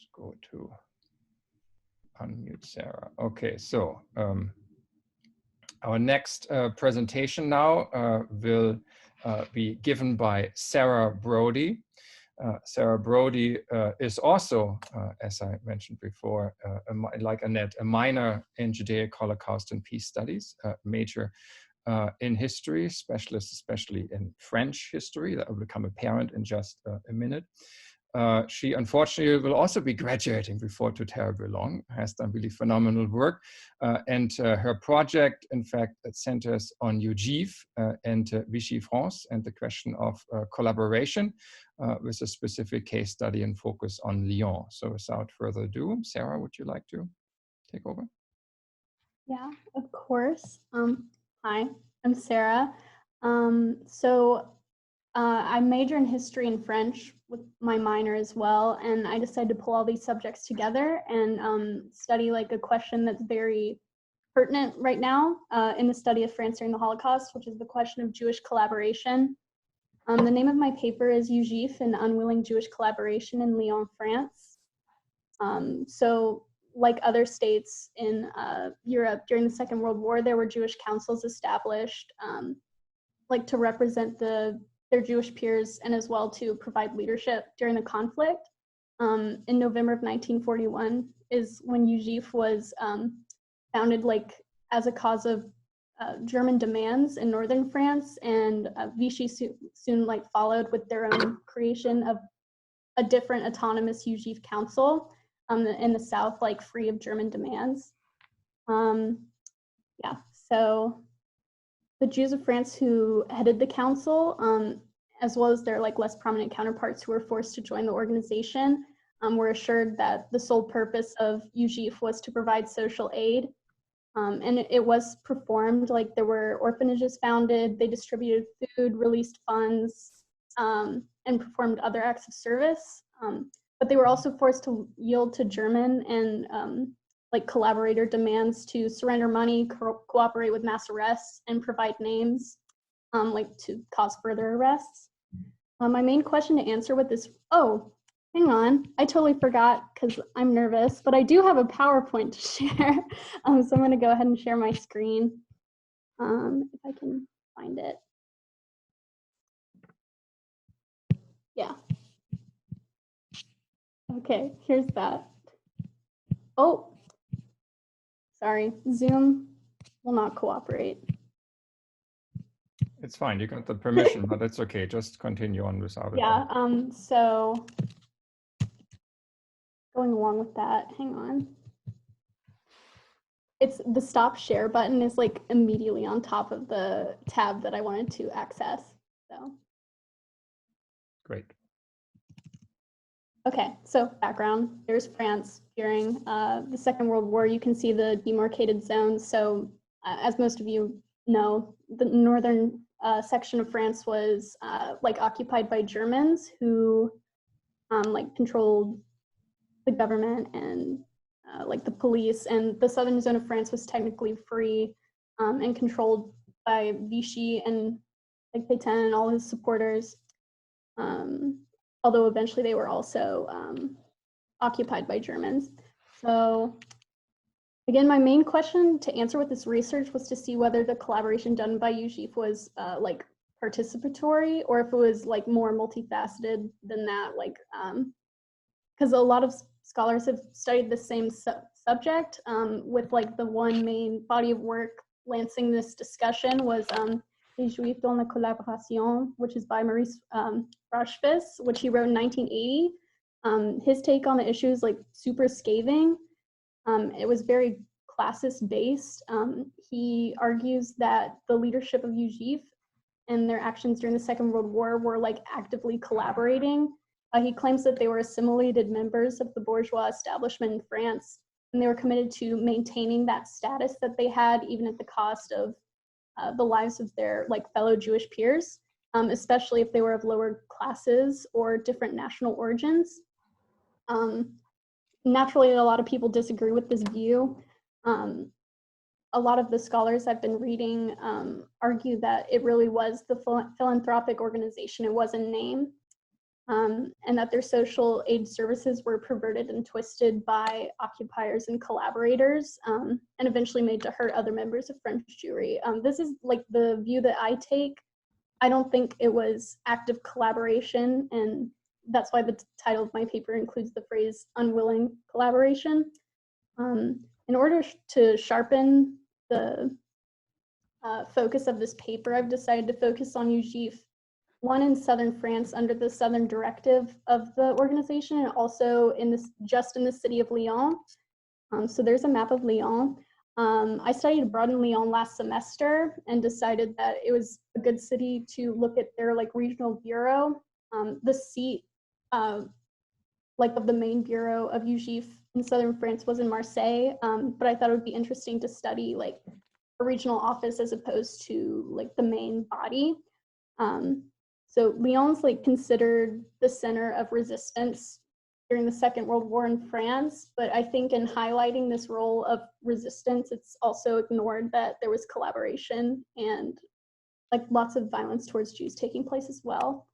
Let's go to unmute Sarah. Okay, so our next presentation now will be given by Sarah Brody. Sarah Brody is also, as I mentioned before, like Annette, a minor in Judaic Holocaust and Peace Studies, major in history, specialist especially in French history. That will become apparent in just a minute. She unfortunately will also be graduating before too terribly long, has done really phenomenal work. And her project, in fact, centers on UGIF and Vichy France and the question of collaboration with a specific case study and focus on Lyon. So without further ado, Sarah, would you like to take over? Yeah, of course. Hi, I'm Sarah. I major in history and French with my minor as well, and I decided to pull all these subjects together and study like a question that's very pertinent right now in the study of France during the Holocaust, which is the question of Jewish collaboration. The name of my paper is UGIF and Unwilling Jewish Collaboration in Lyon, France. Like other states in Europe during the Second World War, there were Jewish councils established like to represent their Jewish peers and as well to provide leadership during the conflict. In November of 1941 is when UGIF was founded like as a cause of German demands in northern France, and Vichy soon like followed with their own creation of a different autonomous UGIF council in the south, like free of German demands. Yeah, so the Jews of France who headed the council, as well as their like less prominent counterparts who were forced to join the organization, were assured that the sole purpose of UGIF was to provide social aid. And it was performed, like there were orphanages founded, they distributed food, released funds, and performed other acts of service. But they were also forced to yield to German and like collaborator demands to surrender money, cooperate with mass arrests, and provide names like to cause further arrests. My main question to answer with this, oh, hang on, I totally forgot because I'm nervous, but I do have a PowerPoint to share. So I'm gonna go ahead and share my screen if I can find it. Yeah. Okay, here's that. Oh, sorry, Zoom will not cooperate. It's fine, you got the permission, but it's okay, just continue on without it. Yeah, so going along with that, hang on. It's the stop share button is like immediately on top of the tab that I wanted to access, so. Great. Okay, so background, there's France during the Second World War. You can see the demarcated zones. So as most of you know, the northern section of France was like occupied by Germans who like controlled the government and like the police, and the southern zone of France was technically free and controlled by Vichy and like Pétain and all his supporters. Although eventually they were also occupied by Germans. So again, my main question to answer with this research was to see whether the collaboration done by UGIF was like participatory or if it was like more multifaceted than that, like, because a lot of scholars have studied the same subject with like the one main body of work lancing this discussion was Les Juifs dans la collaboration, which is by Maurice Rochefis, which he wrote in 1980. His take on the issue is like super scathing. It was very classist based. He argues that the leadership of UGIF and their actions during the Second World War were like actively collaborating. He claims that they were assimilated members of the bourgeois establishment in France, and they were committed to maintaining that status that they had, even at the cost of the lives of their like fellow Jewish peers, especially if they were of lower classes or different national origins. Naturally, a lot of people disagree with this view. A lot of the scholars I've been reading argue that it really was the philanthropic organization. It was a name. and that their social aid services were perverted and twisted by occupiers and collaborators, and eventually made to hurt other members of French Jewry. This is like the view that I take. I don't think it was active collaboration, and that's why the title of my paper includes the phrase unwilling collaboration. In order to sharpen the focus of this paper, I've decided to focus on UGIF, one in southern France under the Southern Directive of the organization, and also just in the city of Lyon. So there's a map of Lyon. I studied abroad in Lyon last semester and decided that it was a good city to look at their like regional bureau. The seat like of the main bureau of UGIF in southern France was in Marseille, but I thought it would be interesting to study like a regional office as opposed to like the main body. So Lyon's like considered the center of resistance during the Second World War in France, but I think in highlighting this role of resistance, it's also ignored that there was collaboration and like lots of violence towards Jews taking place as well.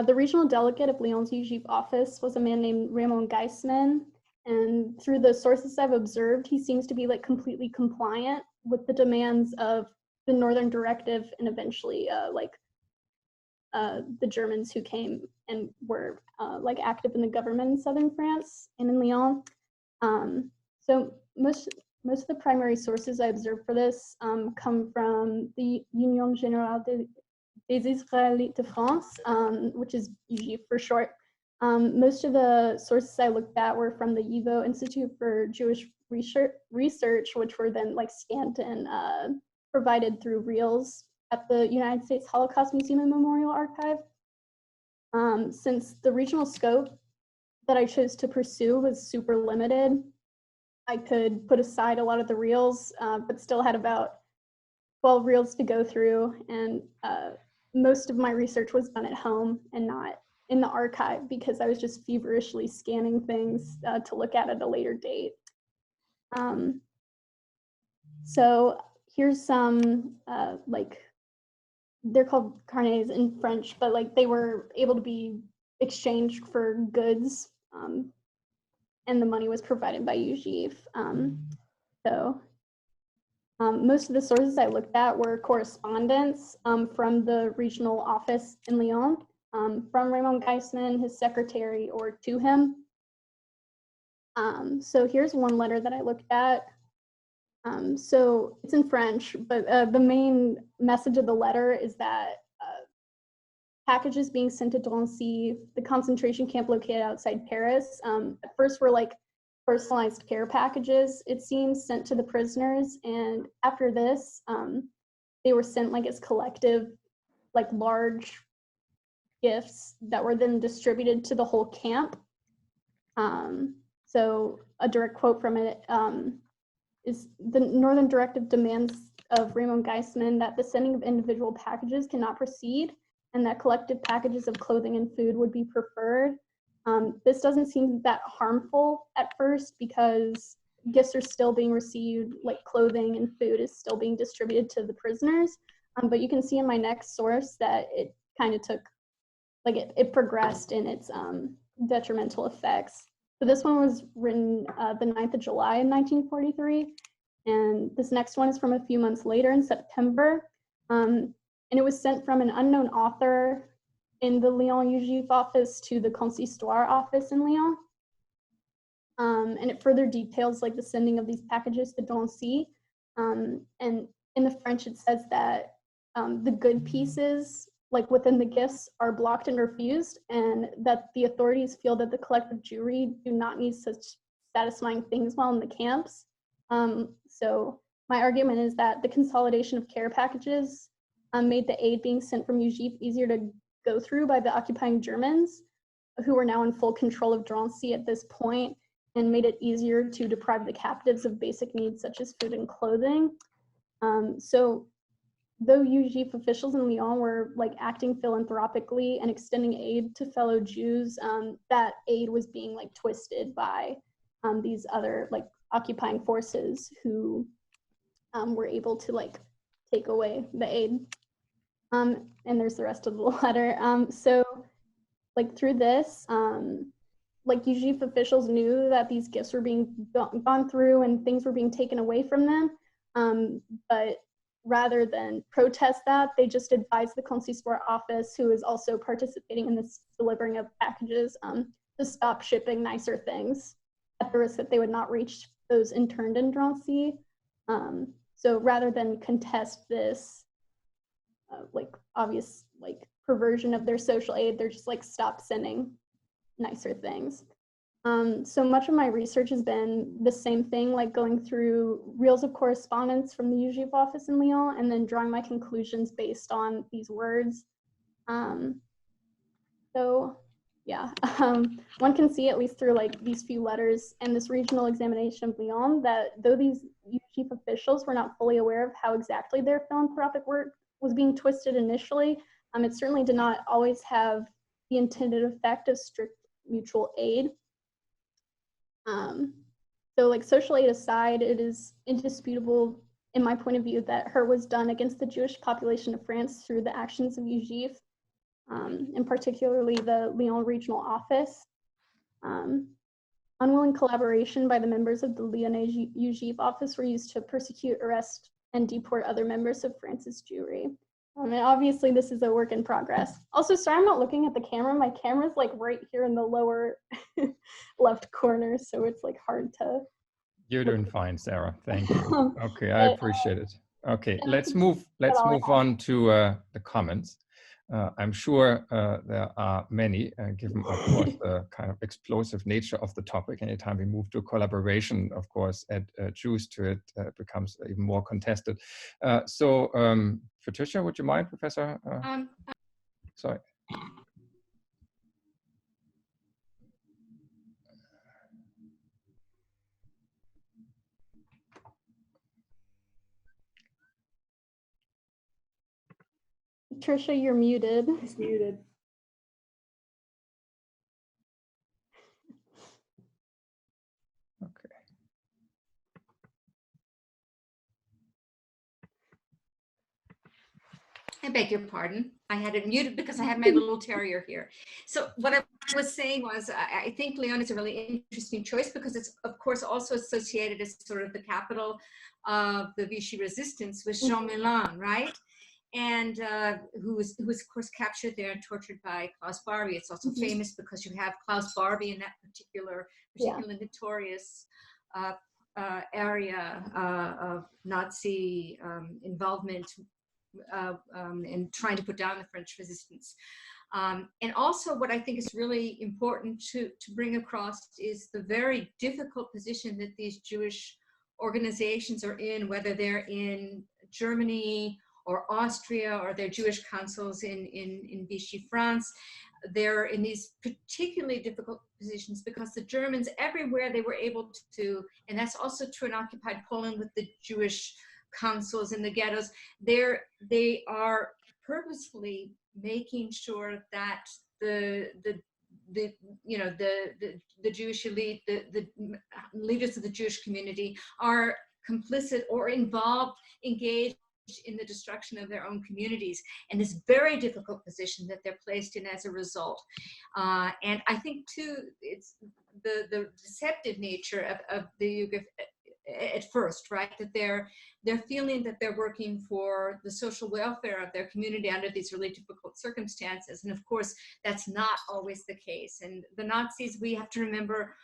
The regional delegate of Lyon's UGIF office was a man named Raymond Geisman, and through the sources I've observed, he seems to be like completely compliant with the demands of the Northern Directive and eventually the Germans who came and were like active in the government in southern France and in Lyon. So most of the primary sources I observed for this come from the Union Générale des Israélites de France, which is UGIF for short. Most of the sources I looked at were from the YIVO Institute for Jewish Research, which were then like scanned and provided through reels at the United States Holocaust Museum and Memorial Archive. Since the regional scope that I chose to pursue was super limited, I could put aside a lot of the reels, but still had about 12 reels to go through, and most of my research was done at home and not in the archive because I was just feverishly scanning things to look at a later date. So here's some like, they're called carnets in French, but like they were able to be exchanged for goods, and the money was provided by UGIF. Most of the sources I looked at were correspondence from the regional office in Lyon, from Raymond Geisman, his secretary, or to him. So here's one letter that I looked at. So it's in French, but the main message of the letter is that packages being sent to Drancy, the concentration camp located outside Paris, at first were like personalized care packages, it seems, sent to the prisoners. And after this, they were sent like as collective, like large gifts that were then distributed to the whole camp. So a direct quote from it is the Northern Directive demands of Raymond Geisman that the sending of individual packages cannot proceed and that collective packages of clothing and food would be preferred. This doesn't seem that harmful at first because gifts are still being received, like clothing and food is still being distributed to the prisoners. But you can see in my next source that it kind of took, like it progressed in its detrimental effects. So this one was written the 9th of July in 1943. And this next one is from a few months later in September. And it was sent from an unknown author in the Lyon UGIF office to the Consistoire office in Lyon. And it further details like the sending of these packages to Drancy. And in the French, it says that the good pieces, like within the gifts, are blocked and refused, and that the authorities feel that the collective Jewry do not need such satisfying things while in the camps. So my argument is that the consolidation of care packages made the aid being sent from UGIF easier to go through by the occupying Germans, who were now in full control of Drancy at this point, and made it easier to deprive the captives of basic needs such as food and clothing. So though UGIF officials in Lyon were like acting philanthropically and extending aid to fellow Jews, that aid was being like twisted by these other like occupying forces who were able to like take away the aid. And there's the rest of the letter. So like through this, like UGF officials knew that these gifts were being gone through and things were being taken away from them. But rather than protest that, they just advised the consistoire office, who is also participating in this delivering of packages, to stop shipping nicer things at the risk that they would not reach those interned in Drancy. So rather than contest this like obvious like perversion of their social aid, they're just like stop sending nicer things. So much of my research has been the same thing, like going through reels of correspondence from the UGF office in Lyon and then drawing my conclusions based on these words. So yeah, one can see at least through like these few letters and this regional examination of Lyon that though these UGF officials were not fully aware of how exactly their philanthropic work was being twisted initially, it certainly did not always have the intended effect of strict mutual aid. So like social aid aside, it is indisputable in my point of view that her was done against the Jewish population of France through the actions of UGF, and particularly the Lyon regional office. Unwilling collaboration by the members of the Lyonnais UGF office were used to persecute, arrest, and deport other members of France's Jewry. And obviously this is a work in progress. Also, sorry, I'm not looking at the camera. My camera's like right here in the lower left corner, so it's like hard to. You're doing fine, Sarah. Thank you. Okay, I appreciate it. Okay, let's move on to the comments. I'm sure there are many, given, of course, the kind of explosive nature of the topic. Anytime we move to collaboration, of course, add Jews to it, becomes even more contested. So, Patricia, would you mind, Professor? Sorry. Patricia, you're muted. He's muted. Okay. I beg your pardon. I had it muted because I had my little terrier here. So what I was saying was, I think Lyon is a really interesting choice because it's, of course, also associated as sort of the capital of the Vichy resistance with Jean Moulin, right? And who was of course captured there and tortured by Klaus Barbie. It's also famous because you have Klaus Barbie in that particular notorious area of Nazi involvement in trying to put down the French resistance. And also what I think is really important to bring across is the very difficult position that these Jewish organizations are in, whether they're in Germany or Austria, or their Jewish councils in Vichy France. They're in these particularly difficult positions because the Germans, everywhere they were able to, and that's also true in occupied Poland with the Jewish councils in the ghettos, they are purposefully making sure that the Jewish elite, the leaders of the Jewish community are complicit or involved, engaged in the destruction of their own communities, and this very difficult position that they're placed in as a result. And I think too, it's the deceptive nature of the UGF at first, right? That they're feeling that they're working for the social welfare of their community under these really difficult circumstances. And of course, that's not always the case. And the Nazis, we have to remember,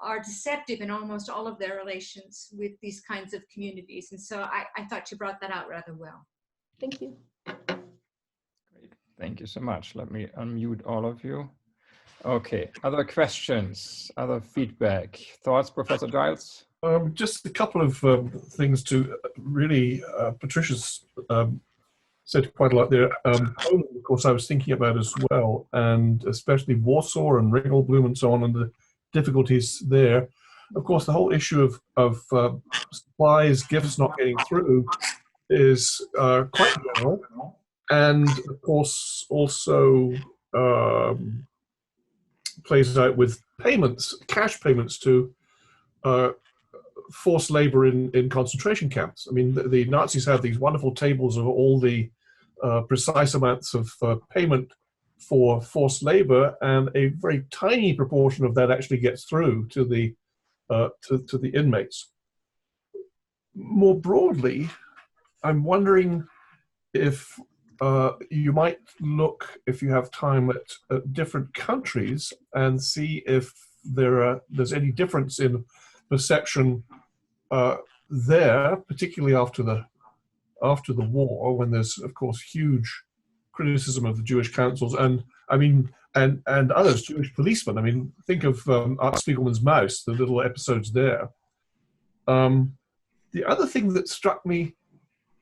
are deceptive in almost all of their relations with these kinds of communities. And so I thought you brought that out rather well. Thank you. Great. Thank you so much. Let me unmute all of you. Okay, other questions, other feedback, thoughts, Professor Giles? Just a couple of things to really, Patricia's said quite a lot there. Poland, of course, I was thinking about as well, and especially Warsaw and Ringelblum and so on, and the difficulties there. Of course, the whole issue of supplies, gifts not getting through is quite general, and of course also plays out with payments, cash payments to forced labor in concentration camps. I mean, the Nazis have these wonderful tables of all the precise amounts of payment for forced labor, and a very tiny proportion of that actually gets through to the inmates. More broadly, I'm wondering if you might look, if you have time, at different countries and see if there's any difference in perception there, particularly after the war, when there's of course huge criticism of the Jewish councils, and I mean, and others, Jewish policemen. I mean, think of Art Spiegelman's Mouse, the little episodes there. The other thing that struck me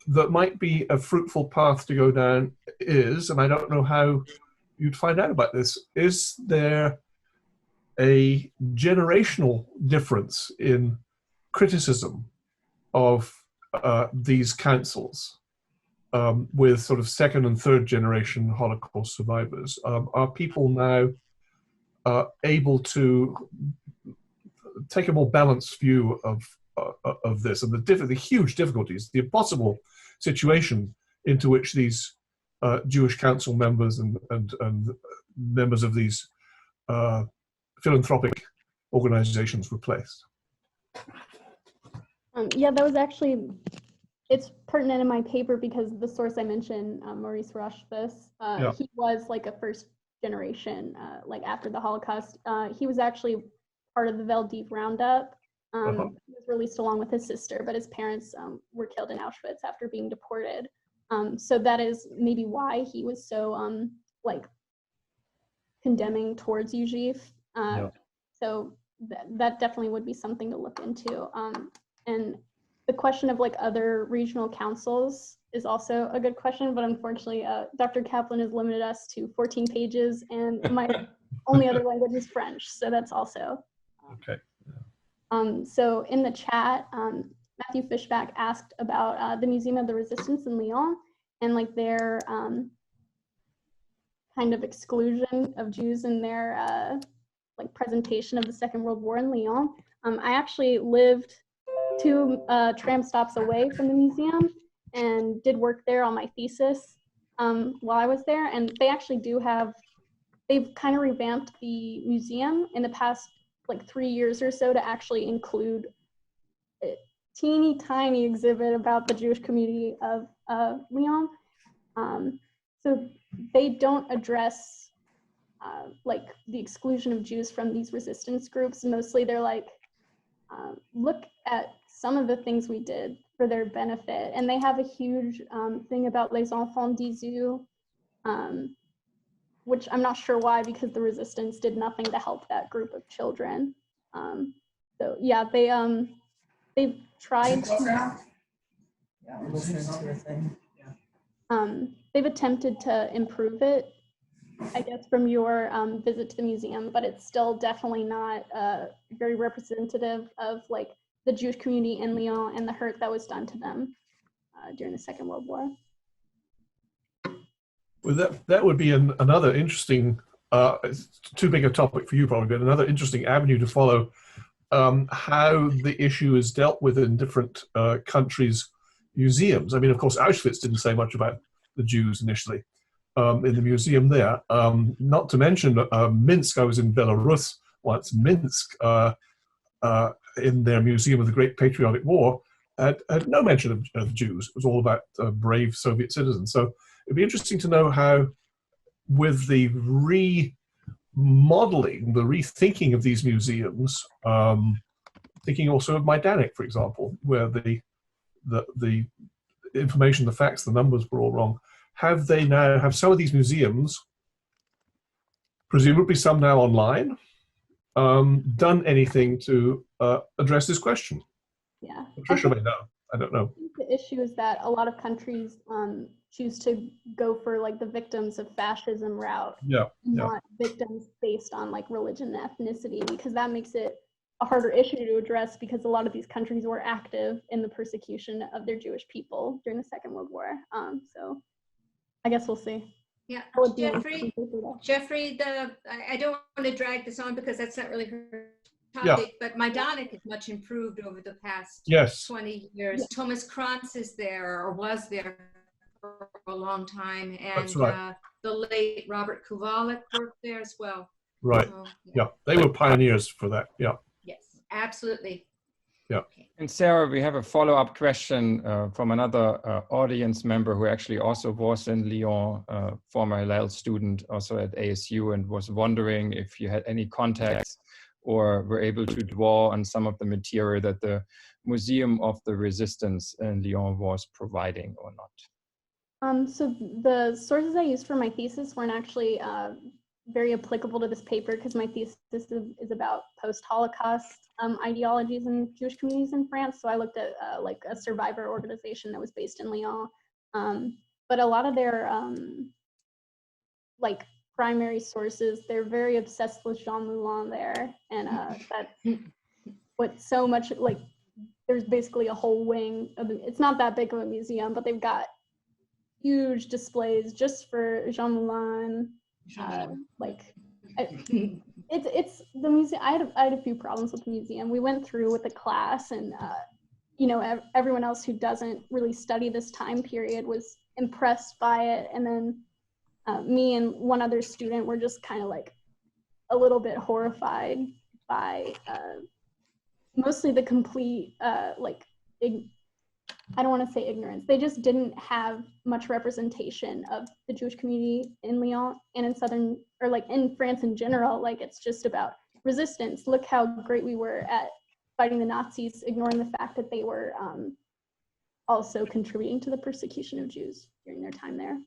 that might be a fruitful path to go down is, and I don't know how you'd find out about this, is there a generational difference in criticism of these councils with sort of second and third generation Holocaust survivors? Are people now able to take a more balanced view of this and the huge difficulties, the impossible situation into which these Jewish council members and members of these philanthropic organizations were placed? Yeah, that was actually, it's pertinent in my paper because the source I mentioned, Maurice Rochefus, he was like a first generation, like after the Holocaust. He was actually part of the Veldiv roundup. He was released along with his sister, but his parents were killed in Auschwitz after being deported. So that is maybe why he was so like condemning towards Yuzhif. So that definitely would be something to look into. And the question of like other regional councils is also a good question, but unfortunately, Dr. Kaplan has limited us to 14 pages, and my only other language is French, so that's also. Okay. So in the chat, Matthew Fishback asked about the Museum of the Resistance in Lyon and like their kind of exclusion of Jews in their like presentation of the Second World War in Lyon. I actually lived 2 tram stops away from the museum and did work there on my thesis while I was there. And they actually they've kind of revamped the museum in the past like 3 years or so to actually include a teeny tiny exhibit about the Jewish community of Lyon. So they don't address like the exclusion of Jews from these resistance groups. Mostly they're like, look at some of the things we did for their benefit. And they have a huge thing about les enfants d'Izu, which I'm not sure why, because the resistance did nothing to help that group of children. So yeah, they've tried to, I'm listening to a thing. they've attempted to improve it, I guess, from your visit to the museum, but it's still definitely not very representative of like the Jewish community in Lyon and the hurt that was done to them during the Second World War. Well, that would be another interesting, it's too big a topic for you probably, but another interesting avenue to follow, how the issue is dealt with in different countries' museums. I mean, of course, Auschwitz didn't say much about the Jews initially in the museum there. Not to mention Minsk. I was in Belarus once. Minsk, in their Museum of the Great Patriotic War, had no mention of Jews. It was all about brave Soviet citizens. So it'd be interesting to know how, with the remodeling, the rethinking of these museums, thinking also of Majdanek, for example, where the information, the facts, the numbers were all wrong. Have some of these museums, presumably some now online, done anything to address this question? Yeah. Patricia may know. I don't know. I think the issue is that a lot of countries choose to go for like the victims of fascism route, not victims based on like religion and ethnicity, because that makes it a harder issue to address, because a lot of these countries were active in the persecution of their Jewish people during the Second World War. So I guess we'll see. Yeah, Jeffrey, I don't want to drag this on because that's not really her topic, but Majdanek is much improved over the past 20 years. Thomas Krantz is there, or was there. for a long time, and That's right. the late Robert Kowalik worked there as well. Right. So, Yeah, they were pioneers for that. Yeah. yes, absolutely. Yeah. Okay. And Sarah, we have a follow-up question from another audience member who actually also was in Lyon, former Hillel student, also at ASU, and was wondering if you had any contacts or were able to draw on some of the material that the Museum of the Resistance in Lyon was providing or not. So the sources I used for my thesis weren't actually very applicable to this paper because my thesis is about post-Holocaust ideologies in Jewish communities in France. So I looked at like a survivor organization that was based in Lyon. But a lot of their like primary sources, they're very obsessed with Jean Moulin there. And that what so much, like there's basically a whole wing of it's not that big of a museum, but they've got huge displays just for Jean Moulin. Like it's the museum. I had a few problems with the museum. We went through with the class, and you know, everyone else who doesn't really study this time period was impressed by it, and then me and one other student were just kind of like a little bit horrified by mostly the complete like I don't want to say ignorance. They just didn't have much representation of the Jewish community in Lyon and in southern, or like in France in general. Like it's just about resistance. Look how great we were at fighting the Nazis, ignoring the fact that they were also contributing to the persecution of Jews during their time there.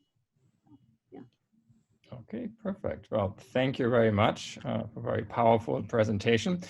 Yeah. Okay, perfect. Well, thank you very much for a very powerful presentation.